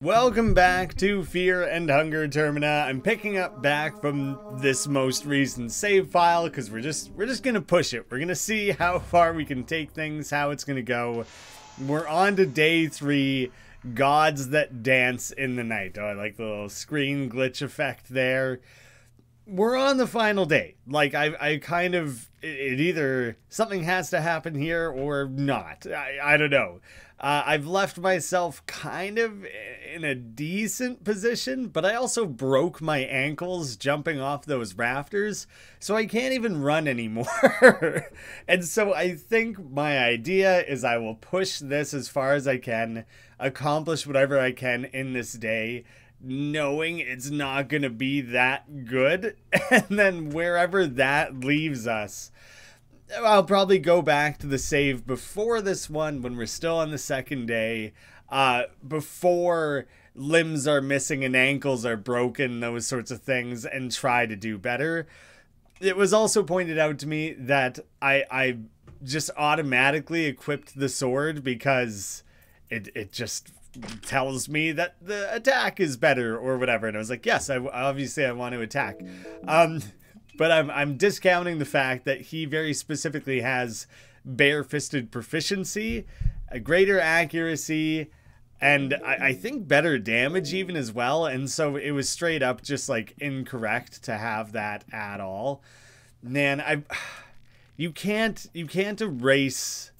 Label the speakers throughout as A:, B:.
A: Welcome back to Fear and Hunger Termina. I'm picking up back from this most recent save file because we're just gonna push it. We're gonna see how far we can take things, how it's gonna go. We're on to day 3, Gods That Dance in the Night. Oh, I like the little screen glitch effect there. We're on the final day. Like, I kind of, it either something has to happen here or not. I don't know. I've left myself kind of in a decent position, but I also broke my ankles jumping off those rafters, so I can't even run anymore. And so I think my idea is I will push this as far as I can, accomplish whatever I can in this day, knowing it's not going to be that good, and then wherever that leaves us, I'll probably go back to the save before this one when we're still on the second day, before limbs are missing and ankles are broken, those sorts of things, and try to do better. It was also pointed out to me that I just automatically equipped the sword because it just tells me that the attack is better or whatever, and I was like, yes, obviously I want to attack. But I'm discounting the fact that he very specifically has bare-fisted proficiency, a greater accuracy, and I think better damage even as well. And so it was straight up just like incorrect to have that at all. Man, you can't erase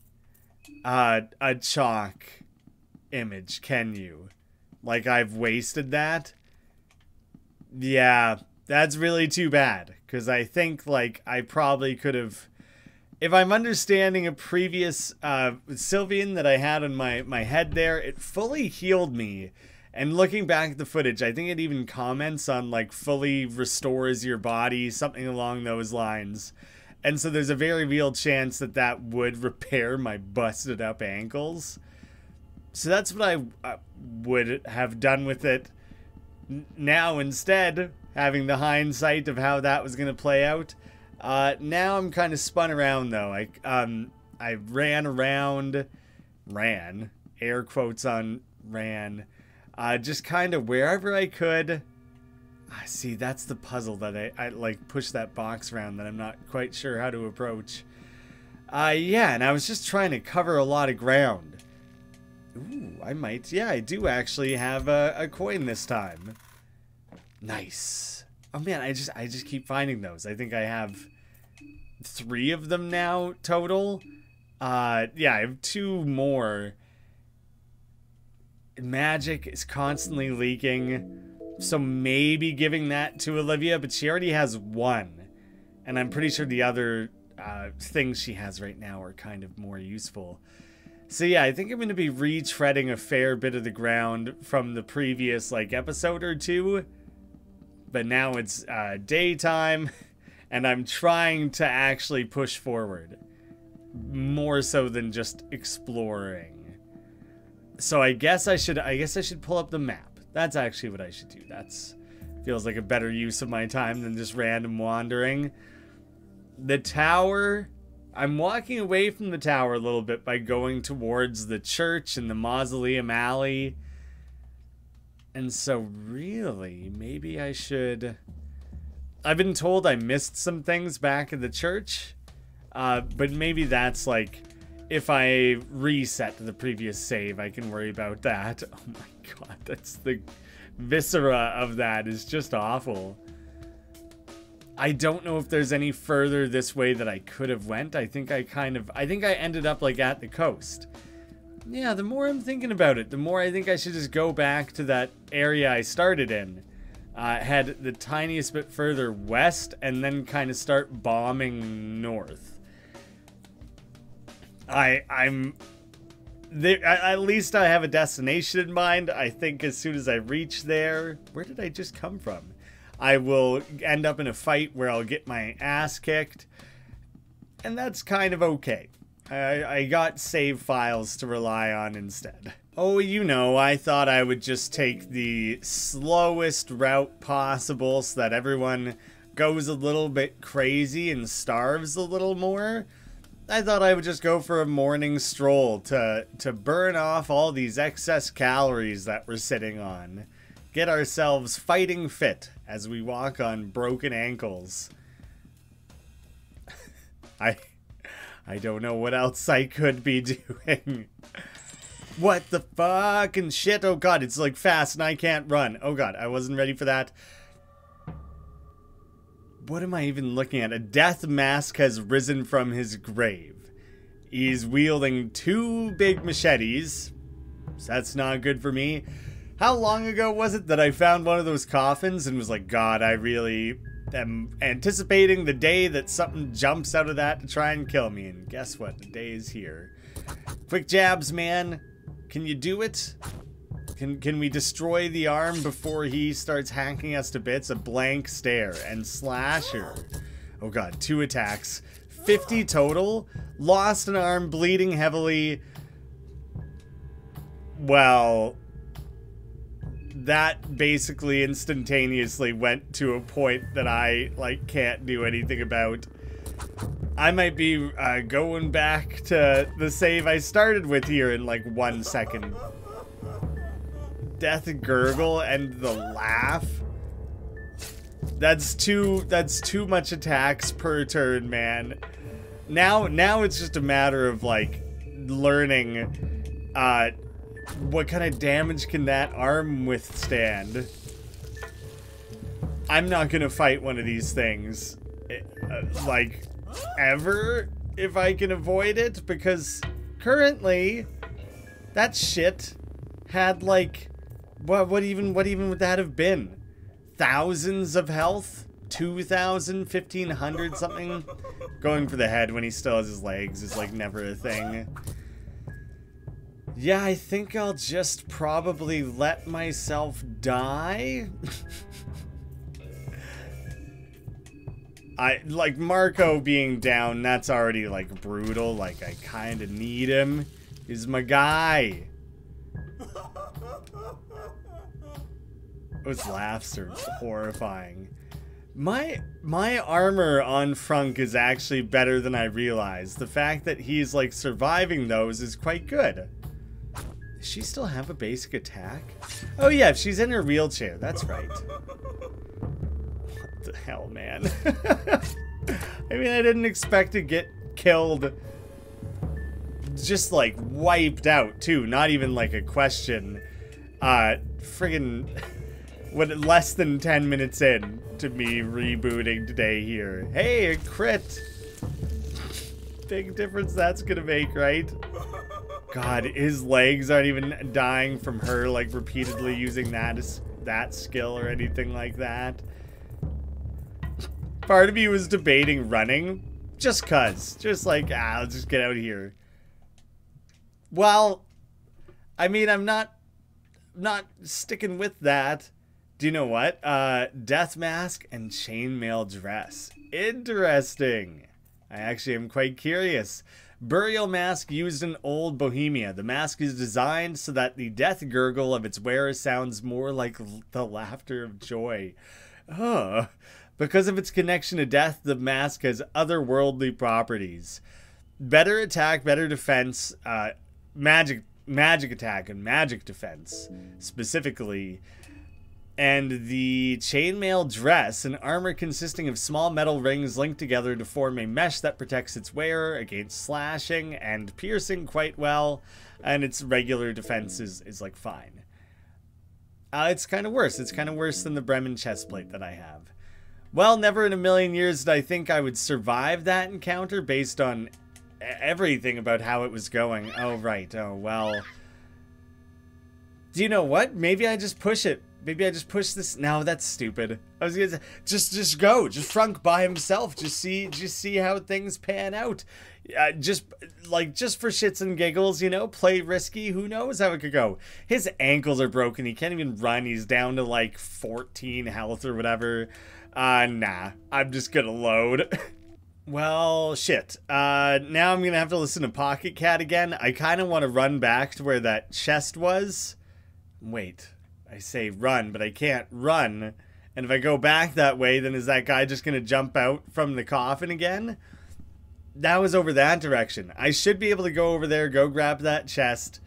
A: a chalk image, can you? Like, I've wasted that. Yeah, that's really too bad, because I think, like, I probably could have, if I'm understanding a previous Sylvian that I had on my head there, it fully healed me. And looking back at the footage, I think it even comments on, like, fully restores your body, something along those lines. And so there's a very real chance that that would repair my busted up ankles. So that's what I would have done with it. Now, instead, having the hindsight of how that was going to play out, now I'm kind of spun around, though. I ran around, air quotes on ran, just kind of wherever I could. See, that's the puzzle that I like, push that box around that I'm not quite sure how to approach. Yeah, and I was just trying to cover a lot of ground. Ooh, yeah, I do actually have a coin this time. Nice. Oh man, I just keep finding those. I think I have 3 of them now total. Yeah, I have 2 more. Magic is constantly leaking, so maybe giving that to Olivia, but she already has 1. And I'm pretty sure the other things she has right now are kind of more useful. So yeah, I think I'm going to be retreading a fair bit of the ground from the previous, like, episode or 2. But now it's daytime, and I'm trying to actually push forward. More so than just exploring. So I guess I should pull up the map. That's actually what I should do. That's feels like a better use of my time than just random wandering. The tower, I'm walking away from the tower a little bit by going towards the church and the mausoleum alley. And so really, maybe I should... I've been told I missed some things back at the church. But maybe that's like, if I reset to the previous save, I can worry about that. Oh my god, that's the viscera of that is just awful. I don't know if there's any further this way that I could have went. I think I ended up like at the coast. Yeah, the more I'm thinking about it, the more I think I should just go back to that area I started in. Head the tiniest bit further west and then kind of start bombing north. I'm there, at least I have a destination in mind. I think as soon as I reach there, where did I just come from? I will end up in a fight where I'll get my ass kicked, and that's kind of okay. I got save files to rely on instead. Oh, you know, I thought I would just take the slowest route possible so that everyone goes a little bit crazy and starves a little more. I thought I would just go for a morning stroll to burn off all these excess calories that we're sitting on. Get ourselves fighting fit as we walk on broken ankles. I don't know what else I could be doing. What the fucking shit? Oh god, it's like fast and I can't run. Oh god, I wasn't ready for that. What am I even looking at? A death mask has risen from his grave. He's wielding 2 big machetes. So that's not good for me. How long ago was it that I found one of those coffins and was like, God, I really am anticipating the day that something jumps out of that to try and kill me. And guess what? The day is here. Quick jabs, man. Can you do it? Can we destroy the arm before he starts hacking us to bits? A blank stare and slasher. Oh god, 2 attacks. 50 total. Lost an arm, bleeding heavily. Well, that basically instantaneously went to a point that I, like, can't do anything about. I might be going back to the save I started with here in, like, 1 second. Death gurgle and the laugh. That's too much attacks per turn, man. Now it's just a matter of, like, learning what kind of damage can that arm withstand. I'm not gonna fight one of these things like ever if I can avoid it, because currently that shit had like what even would that have been? Thousands of health? 2,000, 1,500 something? Going for the head when he still has his legs is like never a thing. Yeah, I think I'll just probably let myself die. Like Marco being down, that's already like brutal. Like I kind of need him. He's my guy. Those laughs are horrifying. My armor on Frunk is actually better than I realized. The fact that he's like surviving those is quite good. Does she still have a basic attack? Oh yeah, she's in her wheelchair. That's right. What the hell, man? I mean, I didn't expect to get killed. Just like wiped out too. Not even like a question. Friggin' what, less than 10 minutes in to me rebooting today here. Hey, a crit. Big difference that's gonna make, right? God, his legs aren't even dying from her like repeatedly using that skill or anything like that. Part of me was debating running, just cuz. Just like, I'll just get out of here. Well, I mean, I'm not sticking with that. Do you know what? Death mask and chainmail dress. Interesting. I actually am quite curious. Burial mask used in old Bohemia. The mask is designed so that the death gurgle of its wearer sounds more like the laughter of joy. Because of its connection to death, the mask has otherworldly properties. Better attack, better defense, magic attack, and magic defense, specifically. And the chainmail dress, an armor consisting of small metal rings linked together to form a mesh that protects its wearer against slashing and piercing quite well, and its regular defense is like fine. It's kind of worse. It's kind of worse than the Bremen chestplate that I have. Well, never in a million years did I think I would survive that encounter based on everything about how it was going. Oh, right. Oh, well. Do you know what? Maybe I just push it. Maybe I just push this. No, that's stupid. I was gonna say, just go. Just Frunk by himself. Just see how things pan out. Just for shits and giggles, you know, play risky. Who knows how it could go? His ankles are broken. He can't even run. He's down to like 14 health or whatever. Nah. I'm just gonna load. Well, shit. Now I'm gonna have to listen to Pocket Cat again. I kind of want to run back to where that chest was. Wait. I say run, but I can't run. And if I go back that way, then is that guy just going to jump out from the coffin again? that was over that direction. I should be able to go over there, go grab that chest.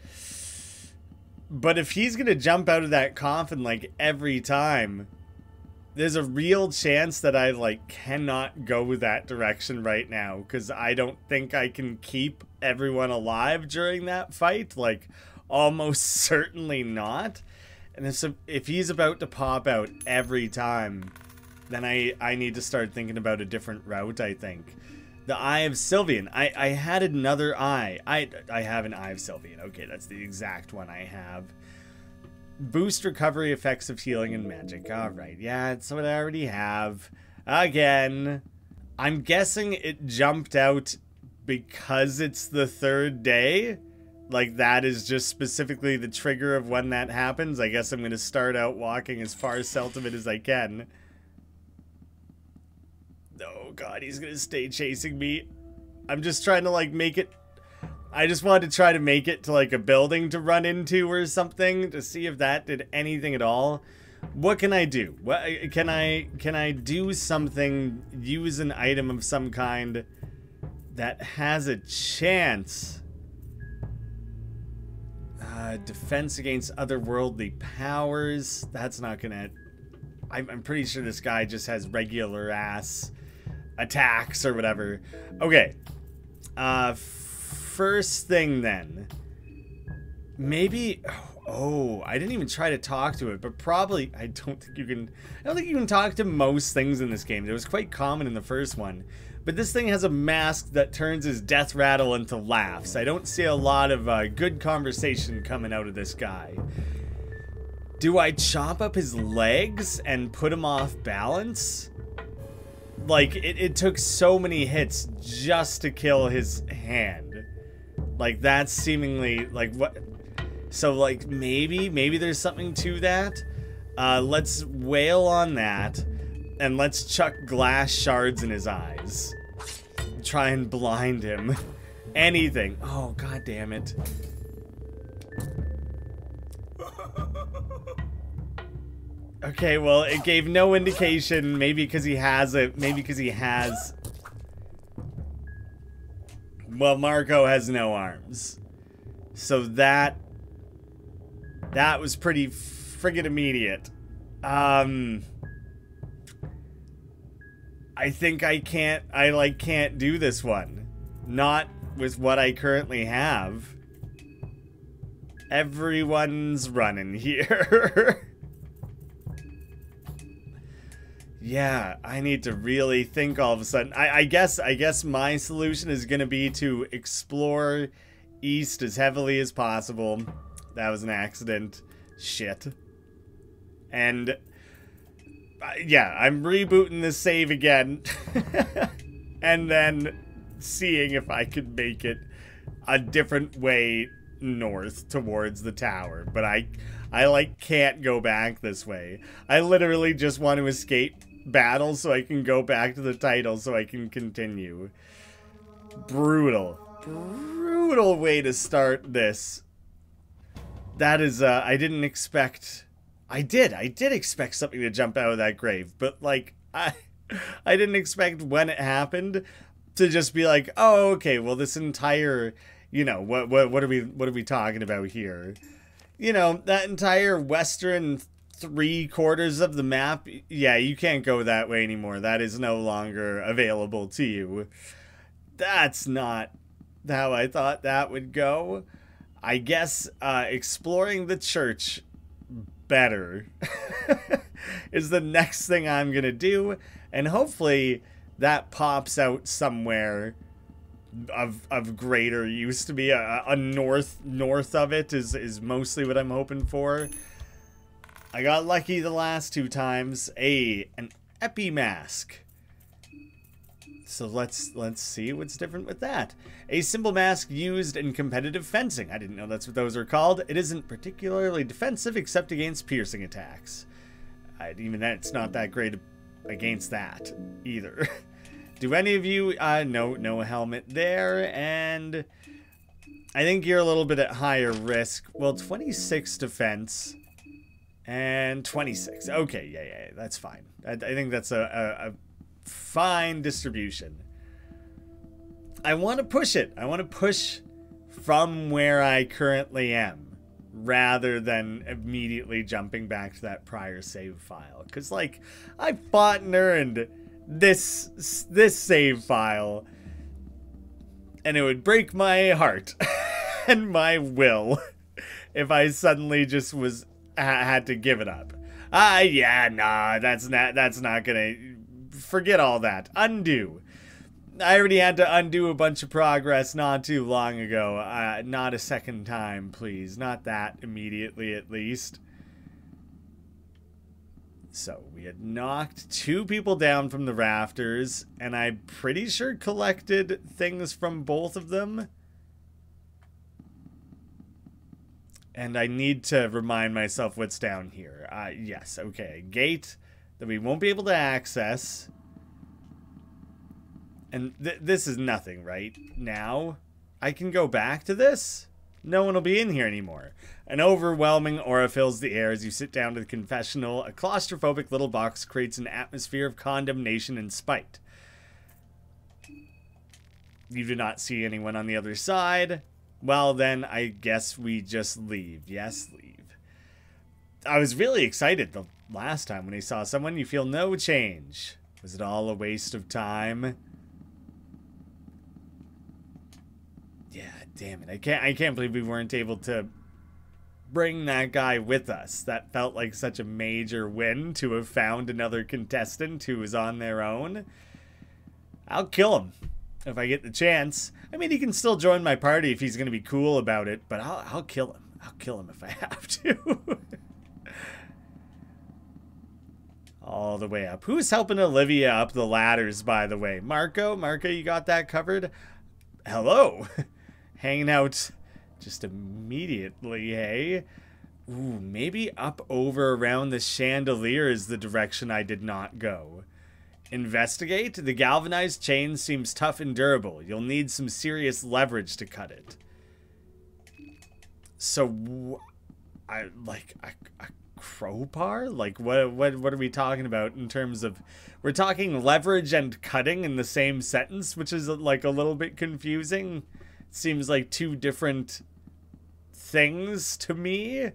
A: But if he's going to jump out of that coffin, like, every time, there's a real chance that I, like, cannot go that direction right now. Because I don't think I can keep everyone alive during that fight. Like, almost certainly not. And if he's about to pop out every time, then I need to start thinking about a different route, I think. The Eye of Sylvian. I had another eye. I have an Eye of Sylvian. Okay, that's the exact one I have. Boost recovery effects of healing and magic. Alright, yeah, it's what I already have. Again. I'm guessing it jumped out because it's the 3rd day. Like, that is just specifically the trigger of when that happens. I guess I'm going to start out walking as far south of it as I can. Oh god, he's gonna stay chasing me. I'm just trying to, like, make it... I just wanted to try to make it to, like, a building to run into or something to see if that did anything at all. What can I do? What can I do something, use an item of some kind that has a chance? Defense against otherworldly powers. That's not gonna... I'm pretty sure this guy just has regular ass attacks or whatever. Okay. First thing then. Maybe... Oh, I didn't even try to talk to it, but probably... I don't think you can talk to most things in this game. It was quite common in the first one. But this thing has a mask that turns his death rattle into laughs. I don't see a lot of good conversation coming out of this guy. Do I chop up his legs and put him off balance? Like, it took so many hits just to kill his hand. Like, that's seemingly, like, what... So, like, maybe there's something to that. Let's wail on that. And let's chuck glass shards in his eyes. Try and blind him. Anything. Oh, god damn it. Okay, well, it gave no indication. Maybe because he has it. Maybe because he has... Well, Marco has no arms. So that was pretty friggin' immediate. I think I can't do this one. Not with what I currently have. Everyone's running here. Yeah, I need to really think all of a sudden. I guess my solution is going to be to explore east as heavily as possible. That was an accident. Shit. And yeah, I'm rebooting this save again. And then seeing if I could make it a different way north towards the tower. But I like can't go back this way. I literally just want to escape battle so I can go back to the title so I can continue. Brutal. Brutal way to start this. That is, I didn't expect... I did expect something to jump out of that grave, but, like, I didn't expect when it happened to just be like, oh, okay, well, this entire, you know, what are we talking about here? You know, that entire western 3/4 of the map, yeah, you can't go that way anymore. That is no longer available to you. That's not how I thought that would go. I guess exploring the church better is the next thing I'm gonna do, and hopefully that pops out somewhere of greater use to me. A north of it is mostly what I'm hoping for. I got lucky the last 2 times. An epi mask. So let's see what's different with that. A simple mask used in competitive fencing. I didn't know that's what those are called. It isn't particularly defensive except against piercing attacks. Even that, it's not that great against that either. Do any of you... no helmet there, and I think you're a little bit at higher risk. Well, 26 defense and 26. Okay, yeah, that's fine. I think that's a fine distribution. I want to push it. I want to push from where I currently am, rather than immediately jumping back to that prior save file. Because, like, I fought and earned this save file, and it would break my heart and my will if I suddenly just had to give it up. Yeah, nah, that's not gonna, forget all that. Undo. I already had to undo a bunch of progress not too long ago. Not a second time, please. Not that immediately, at least. So, we had knocked 2 people down from the rafters, and I'm pretty sure collected things from both of them. And I need to remind myself what's down here. Yes, okay. Gate that we won't be able to access. And this is nothing, right? Now, I can go back to this? No one will be in here anymore. An overwhelming aura fills the air as you sit down to the confessional. A claustrophobic little box creates an atmosphere of condemnation and spite. You do not see anyone on the other side. Well, then, I guess we just leave. Yes, leave. I was really excited the last time when I saw someone. You feel no change. Was it all a waste of time? Yeah, damn it. I can't believe we weren't able to bring that guy with us. That felt like such a major win to have found another contestant who was on their own. I'll kill him if I get the chance. I mean, he can still join my party if he's going to be cool about it, but I'll kill him. I'll kill him if I have to. All the way up. Who's helping Olivia up the ladders, by the way? Marco? Marco, you got that covered? Hello. Hanging out just immediately, hey? Ooh, maybe up over around the chandelier is the direction I did not go. Investigate. The galvanized chain seems tough and durable. You'll need some serious leverage to cut it. So, like a crowbar? Like, what are we talking about in terms of... We're talking leverage and cutting in the same sentence, which is, like, a little bit confusing. Seems like 2 different things to me.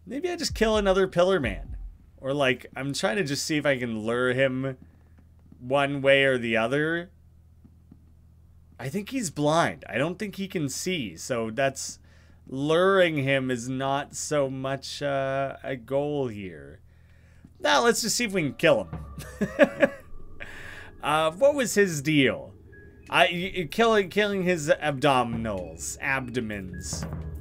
A: Maybe I just kill another pillar man. Or, like, I'm trying to just see if I can lure him one way or the other. I think he's blind. I don't think he can see. So that's... Luring him is not so much a goal here. Now, let's just see if we can kill him. What was his deal? Killing his abdomens.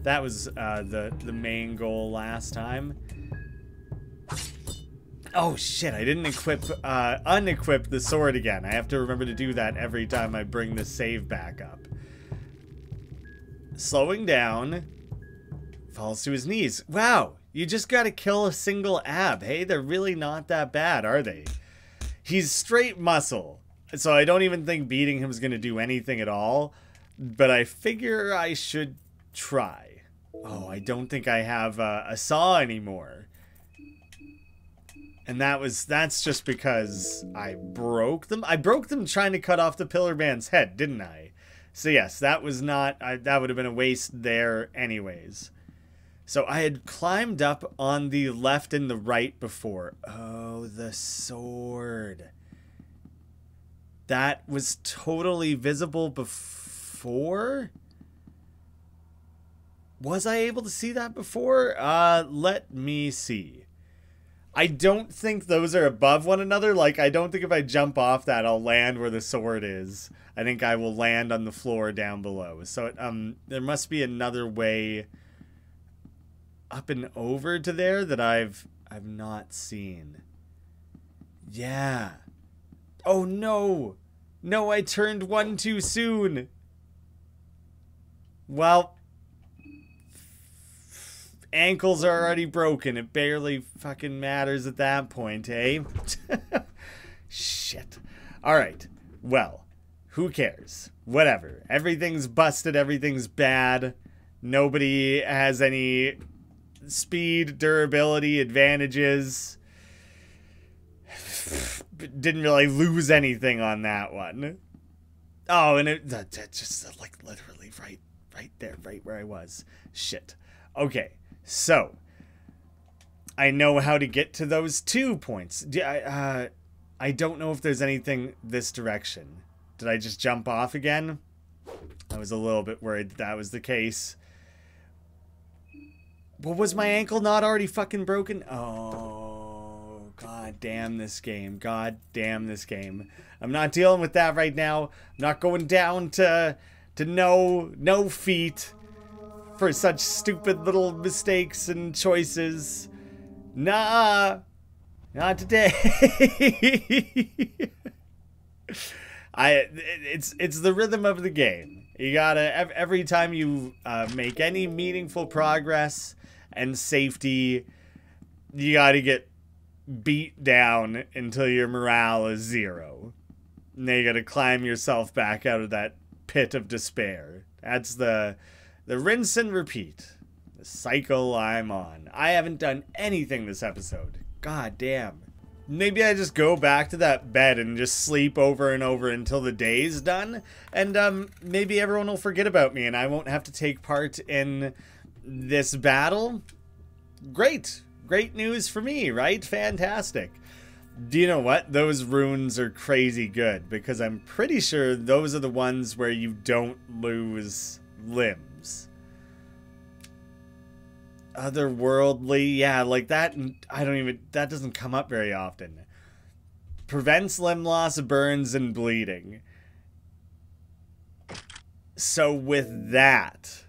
A: That was the main goal last time. Oh shit, I didn't unequip the sword again. I have to remember to do that every time I bring the save back up. Slowing down. Falls to his knees. Wow, you just gotta kill a single ab. Hey, they're really not that bad, are they? He's straight muscle, so I don't even think beating him is gonna do anything at all. But I figure I should try. Oh, I don't think I have a saw anymore. And that's just because I broke them. I broke them trying to cut off the pillar man's head, didn't I? So yes, that was not... that would have been a waste there anyways. So I had climbed up on the left and the right before. Oh, the sword. That was totally visible before? Was I able to see that before? Let me see. I don't think those are above one another. Like, I don't think if I jump off that, I'll land where the sword is. I think I will land on the floor down below. So, there must be another way up and over to there that I've not seen. Yeah. Oh, no. No, I turned one too soon. Well... ankles are already broken. It barely fucking matters at that point, eh? Shit. Alright. Well, who cares? Whatever. Everything's busted. Everything's bad. Nobody has any speed, durability, advantages. Didn't really lose anything on that one. Oh, and that just like literally right there, right where I was. Shit. Okay, so I know how to get to those 2 points. I don't know if there's anything this direction. Did I just jump off again? I was a little bit worried that was the case. Well, was my ankle not already fucking broken? Oh, god damn this game. God damn this game. I'm not dealing with that right now. I'm not going down to no feet for such stupid little mistakes and choices. Nah. Not today. It's the rhythm of the game. You gotta, every time you make any meaningful progress and safety, you gotta get beat down until your morale is 0. And then you gotta climb yourself back out of that pit of despair. That's the rinse and repeat. The cycle I'm on. I haven't done anything this episode. God damn. Maybe I just go back to that bed and just sleep over and over until the day's done. And maybe everyone will forget about me and I won't have to take part in this battle. Great. Great news for me, right? Fantastic. Do you know what? Those runes are crazy good because I'm pretty sure those are the ones where you don't lose limbs. Otherworldly, yeah, like that. That doesn't come up very often. Prevents limb loss, burns, and bleeding. So with that,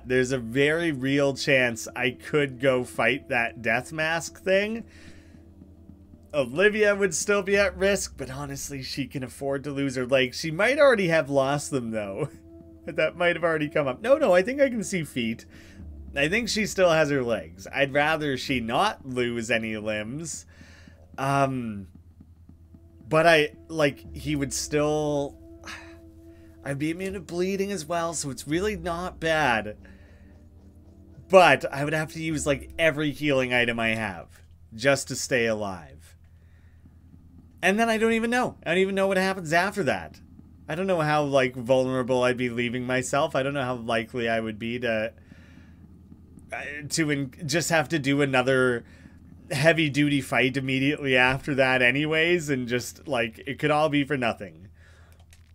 A: there's a very real chance I could go fight that death mask thing. Olivia would still be at risk, but honestly, she can afford to lose her legs. She might already have lost them, though. That might have already come up. No, I think I can see feet. I think she still has her legs. I'd rather she not lose any limbs. But he would still... I'd be immune to bleeding as well, so it's really not bad. But I would have to use, like, every healing item I have just to stay alive. And then I don't even know. I don't even know what happens after that. I don't know how, like, vulnerable I'd be leaving myself. I don't know how likely I would be to just have to do another heavy-duty fight immediately after that anyways, and just, like, it could all be for nothing.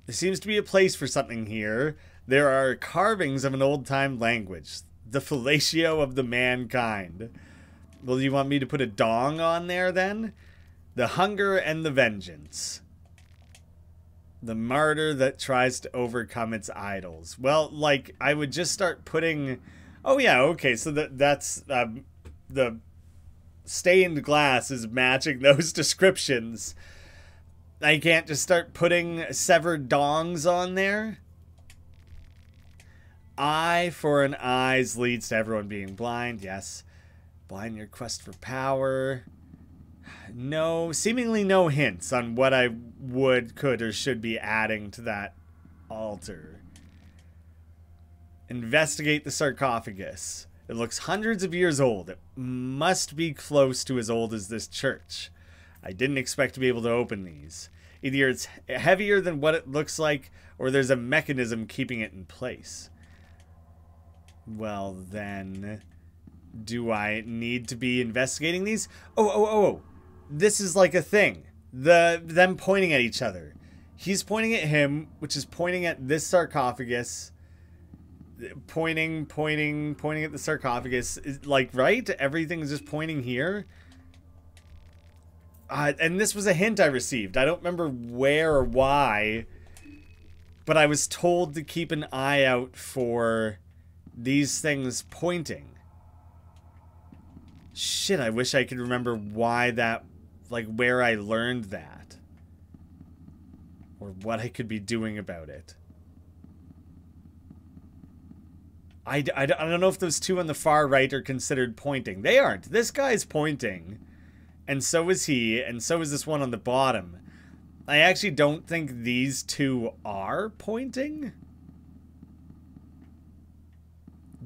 A: There seems to be a place for something here. There are carvings of an old-time language. The fellatio of the mankind. Well, do you want me to put a dong on there, then? The hunger and the vengeance. The martyr that tries to overcome its idols. Well, like, I would just start putting... Oh, yeah, okay, so that's... the stained glass is matching those descriptions. I can't just start putting severed dongs on there? Eye for an eyes leads to everyone being blind, yes. Blind your quest for power... No, seemingly no hints on what I would, could, or should be adding to that altar. Investigate the sarcophagus. It looks hundreds of years old. It must be close to as old as this church. I didn't expect to be able to open these. Either it's heavier than what it looks like, or there's a mechanism keeping it in place. Well then, do I need to be investigating these? Oh. This is like a thing. Them pointing at each other. He's pointing at him, which is pointing at this sarcophagus. Pointing at the sarcophagus. Like, right? Everything's just pointing here. And this was a hint I received. I don't remember where or why. But I was told to keep an eye out for these things pointing. Shit, I wish I could remember why that... Like, where I learned that. Or what I could be doing about it. I don't know if those two on the far right are considered pointing. They aren't. This guy's pointing. And so is he. And so is this one on the bottom. I actually don't think these two are pointing.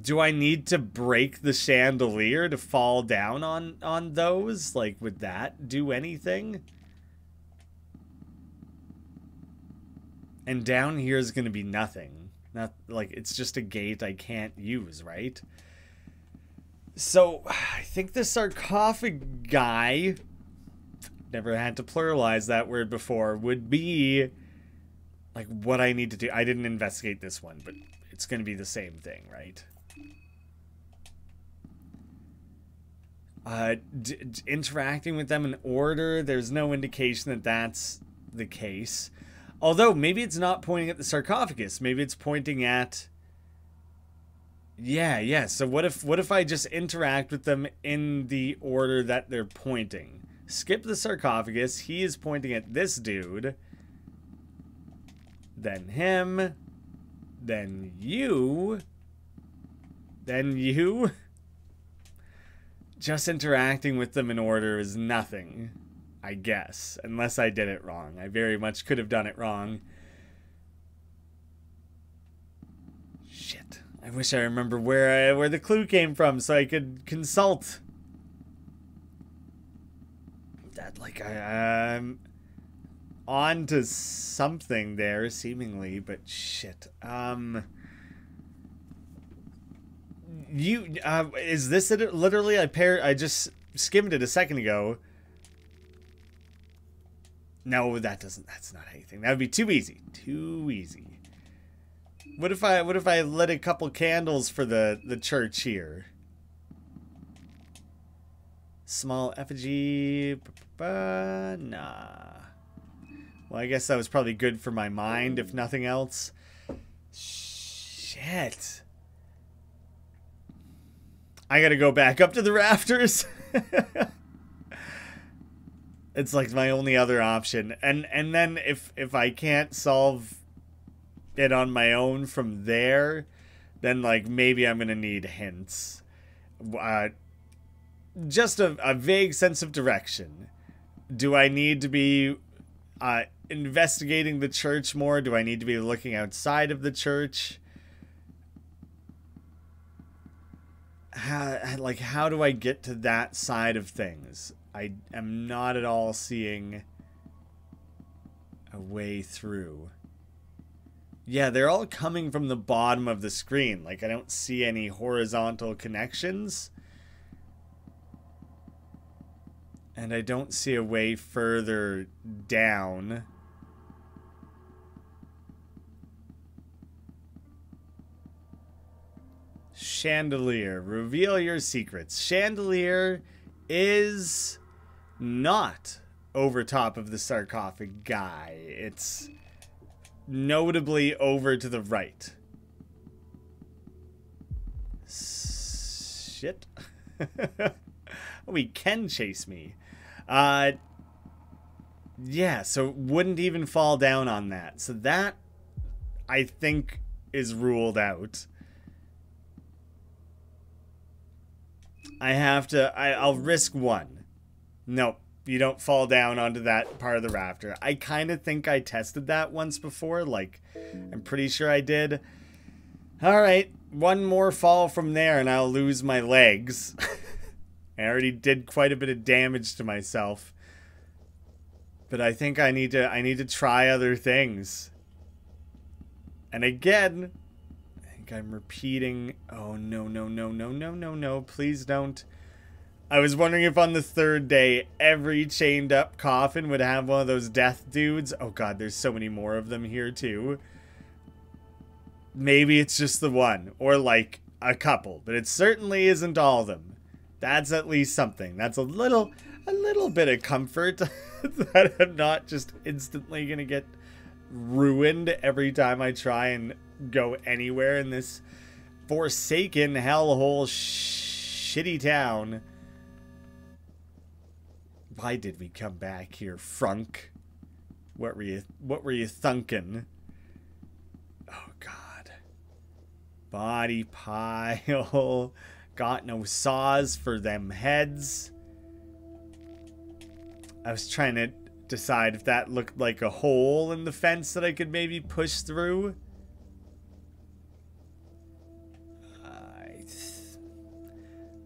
A: Do I need to break the chandelier to fall down on those? Like, would that do anything? And down here is going to be nothing. Not like it's just a gate I can't use, right? So I think the sarcophagi, never had to pluralize that word before, would be like what I need to do. I didn't investigate this one, but it's going to be the same thing, right? Interacting with them in order, there's no indication that that's the case. Although, maybe it's not pointing at the sarcophagus. Maybe it's pointing at... Yeah. So what if I just interact with them in the order that they're pointing? Skip the sarcophagus. He is pointing at this dude. Then him. Then you. Then you. Just interacting with them in order is nothing, I guess. Unless I did it wrong. I very much could have done it wrong. Shit. I wish I remember where the clue came from so I could consult. That, like, I'm on to something there, seemingly, but shit. Is this it? Literally, I just skimmed it a second ago. No, that's not anything. That would be too easy. Too easy. What if I lit a couple candles for the church here? Small effigy. Nah. Well, I guess that was probably good for my mind, if nothing else. Shit. I gotta go back up to the rafters. It's like my only other option. And then if I can't solve it on my own from there, then like maybe I'm gonna need hints. Just a vague sense of direction. Do I need to be investigating the church more? Do I need to be looking outside of the church? How do I get to that side of things? I am not at all seeing a way through. Yeah, they're all coming from the bottom of the screen. Like, I don't see any horizontal connections. And I don't see a way further down. Chandelier. Reveal your secrets. Chandelier is not over top of the sarcophagi. It's notably over to the right. Shit. Oh, he can chase me. Yeah, so it wouldn't even fall down on that. So that, I think, is ruled out. I'll risk one. Nope, you don't fall down onto that part of the rafter. I kind of think I tested that once before. Like, I'm pretty sure I did. Alright, one more fall from there and I'll lose my legs. I already did quite a bit of damage to myself. But I think I need to try other things. And again, I think I'm repeating. Oh, no. Please don't. I was wondering if on the third day, every chained up coffin would have one of those death dudes. Oh god, there's so many more of them here too. Maybe it's just the one. Or like a couple. But it certainly isn't all of them. That's at least something. That's a little bit of comfort that I'm not just instantly gonna get ruined every time I try and go anywhere in this forsaken hellhole shitty town. Why did we come back here, Frunk? What were you thunking? Oh god. Body pile. Got no saws for them heads. I was trying to decide if that looked like a hole in the fence that I could maybe push through.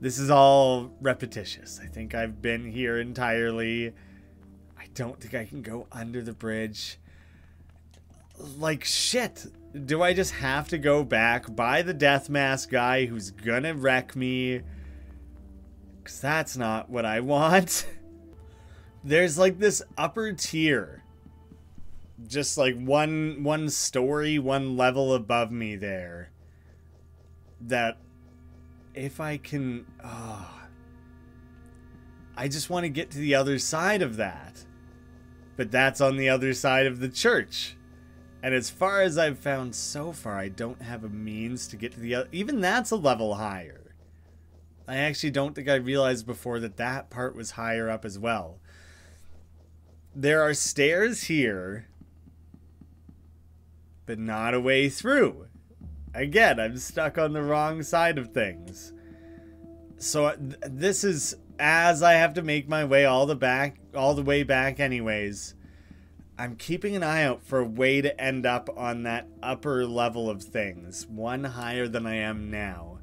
A: This is all repetitious. I think I've been here entirely. I don't think I can go under the bridge. like, shit. Do I just have to go back, buy the death mask guy who's gonna wreck me? Because that's not what I want. There's like this upper tier. Just like one story, one level above me there. That if I can... I just want to get to the other side of that. But that's on the other side of the church. And as far as I've found so far, I don't have a means to get to the other... Even that's a level higher. I actually don't think I realized before that that part was higher up as well. There are stairs here, but not a way through. Again, I'm stuck on the wrong side of things. So this is, as I have to make my way all the way back anyways, I'm keeping an eye out for a way to end up on that upper level of things, one higher than I am now.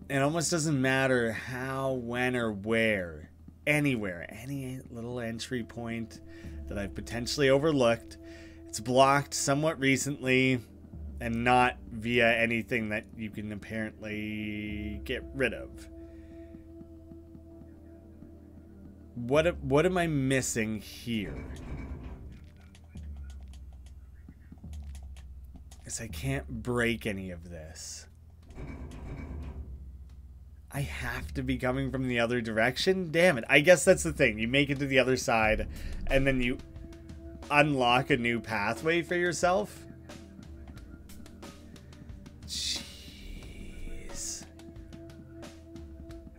A: It almost doesn't matter how, when, or where. Anywhere, any little entry point that I've potentially overlooked. It's blocked somewhat recently and not via anything that you can apparently get rid of. What am I missing here? Because I can't break any of this. I have to be coming from the other direction? Damn it. I guess that's the thing. You make it to the other side, and then you unlock a new pathway for yourself. Jeez.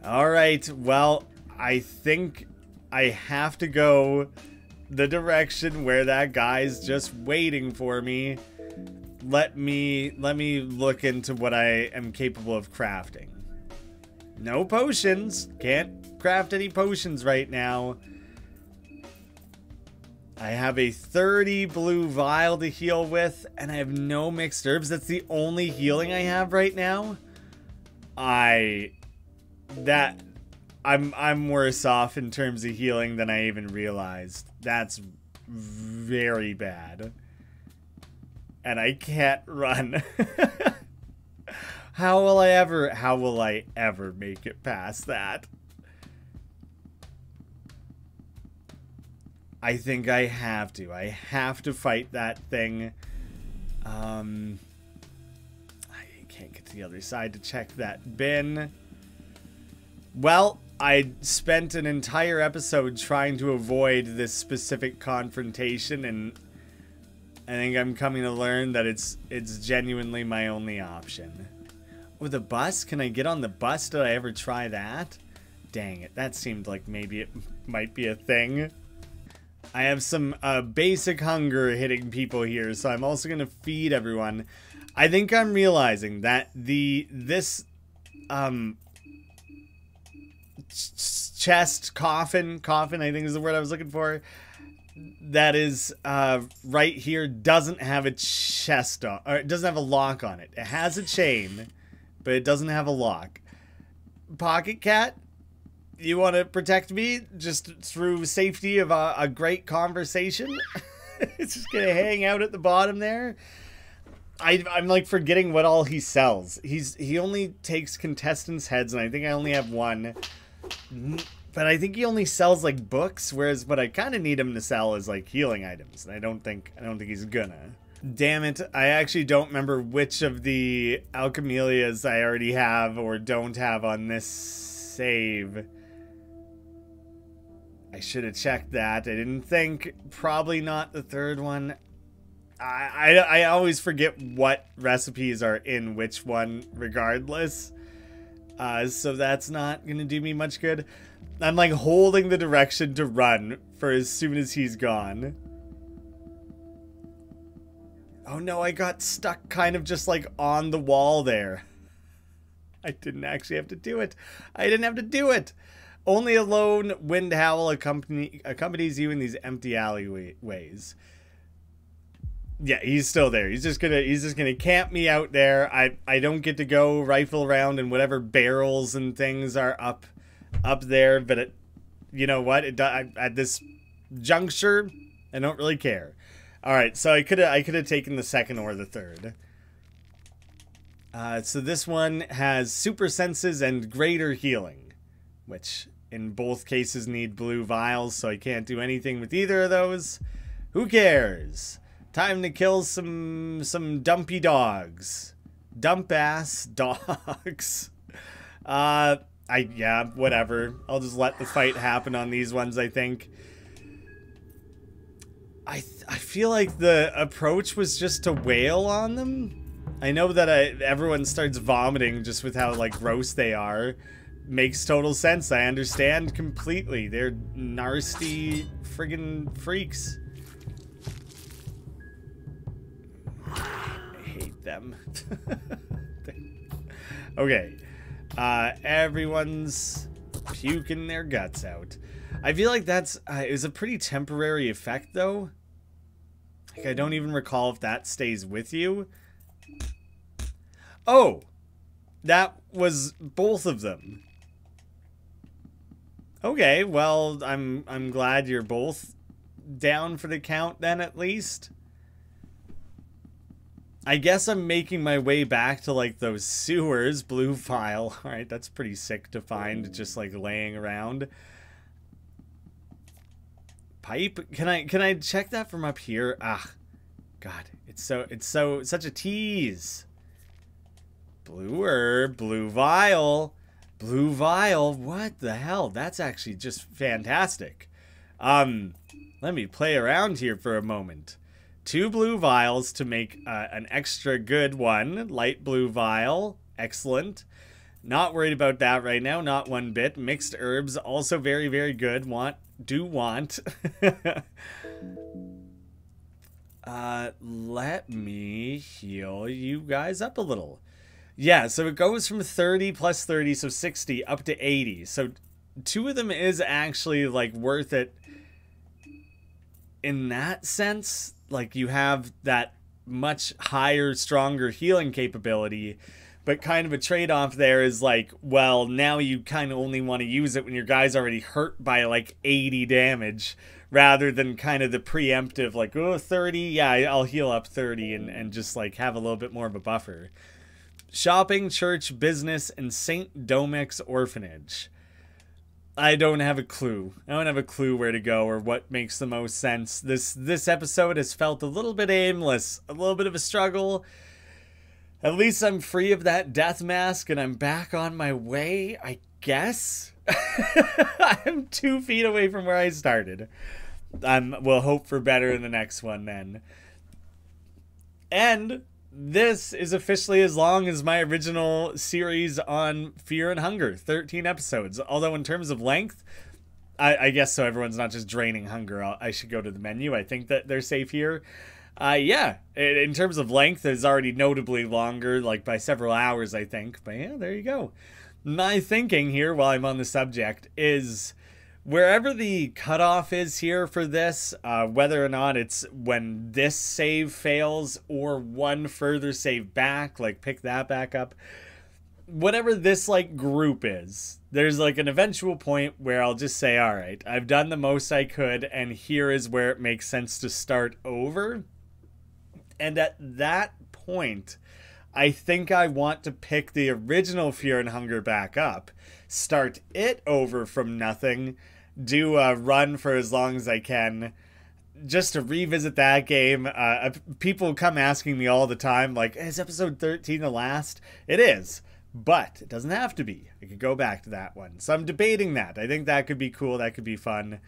A: Alright, well, I think I have to go the direction where that guy's just waiting for me. Let me look into what I am capable of crafting. No potions. Can't craft any potions right now. I have a 30 blue vial to heal with, and I have no mixed herbs. That's the only healing I have right now. I'm worse off in terms of healing than I even realized. That's very bad. And I can't run. How will I ever make it past that? I think I have to. I have to fight that thing. I can't get to the other side to check that bin. Well, I spent an entire episode trying to avoid this specific confrontation, and I think I'm coming to learn that it's genuinely my only option. With a bus? Can I get on the bus? Did I ever try that? Dang it, that seemed like maybe it might be a thing. I have some basic hunger hitting people here, so I'm also going to feed everyone. I think I'm realizing that this chest, coffin, I think is the word I was looking for, that is right here, doesn't have a chest on, or it doesn't have a lock on it. It has a chain, but it doesn't have a lock. Pocket Cat, you want to protect me just through safety of a great conversation? It's just gonna hang out at the bottom there. I'm like forgetting what all he sells. He only takes contestants' heads, and I think I only have one. But I think he only sells like books, whereas what I kind of need him to sell is like healing items. And I don't think he's gonna. Damn it, I actually don't remember which of the alchemelias I already have or don't have on this save. I should have checked that. I didn't think. Probably not the third one. I always forget what recipes are in which one regardless. So that's not gonna do me much good. I'm like holding the direction to run for as soon as he's gone. Oh no, I got stuck kind of just like on the wall there. I didn't actually have to do it. I didn't have to do it. Only a lone wind howl accompanies you in these empty alleyways. Yeah, he's still there. He's just gonna camp me out there. I don't get to go rifle around in whatever barrels and things are up there, but you know what? At this juncture, I don't really care. All right, so I could have taken the second or the third. So this one has super senses and greater healing, which in both cases need blue vials, so I can't do anything with either of those. Who cares? Time to kill some dumpy dogs. Dump ass dogs. Yeah, whatever. I'll just let the fight happen on these ones, I think. I feel like the approach was just to wail on them. I know that everyone starts vomiting just with how, like, gross they are. Makes total sense. I understand completely. They're nasty friggin' freaks. I hate them. Okay. Everyone's puking their guts out. I feel like that's it was a pretty temporary effect, though. Like, I don't even recall if that stays with you. Oh, that was both of them. Okay, well, I'm glad you're both down for the count then, at least. I guess I'm making my way back to, like, those sewers. Blue file. Alright, that's pretty sick to find, just, like, laying around. Pipe? Can I check that from up here? Ah, God, it's such a tease. Blue herb, blue vial. Blue vial, what the hell? That's actually just fantastic. Let me play around here for a moment. 2 blue vials to make an extra good one. Light blue vial, excellent. Not worried about that right now, not one bit. Mixed herbs, also very, very good. Do want. Let me heal you guys up a little. Yeah, so it goes from 30 plus 30, so 60, up to 80. So 2 of them is actually, like, worth it in that sense. Like, you have that much higher, stronger healing capability, but kind of a trade-off there is, like, well, now you kind of only want to use it when your guy's already hurt by, like, 80 damage, rather than kind of the preemptive, like, oh, 30, yeah, I'll heal up 30 and just, like, have a little bit more of a buffer. Shopping, church, business, and St. Domic's orphanage. I don't have a clue. I don't have a clue where to go or what makes the most sense. This episode has felt a little bit aimless, a little bit of a struggle. At least I'm free of that death mask and I'm back on my way, I guess. I'm 2 feet away from where I started. We'll hope for better in the next one then. And this is officially as long as my original series on Fear and Hunger, 13 episodes. Although in terms of length, I guess so everyone's not just draining hunger, I should go to the menu. I think that they're safe here. Yeah, in terms of length, it's already notably longer, like by several hours, I think. But yeah, there you go. My thinking here, while I'm on the subject, is wherever the cutoff is here for this, whether or not it's when this save fails or one further save back, like pick that back up, whatever this like group is, there's like an eventual point where I'll just say, all right, I've done the most I could, and here is where it makes sense to start over. And at that point, I think I want to pick the original Fear and Hunger back up, start it over from nothing, do a run for as long as I can, just to revisit that game. People come asking me all the time, like, is episode 13 the last? It is, but it doesn't have to be. I could go back to that one. So I'm debating that. I think that could be cool. That could be fun.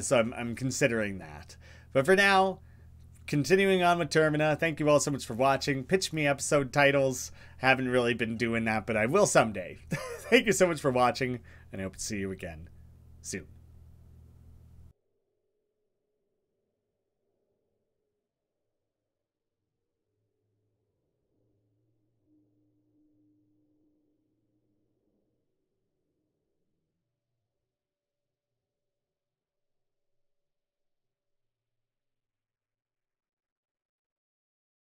A: So I'm considering that. But for now, continuing on with Termina, thank you all so much for watching. Pitch me episode titles. Haven't really been doing that, but I will someday. Thank you so much for watching, and I hope to see you again soon.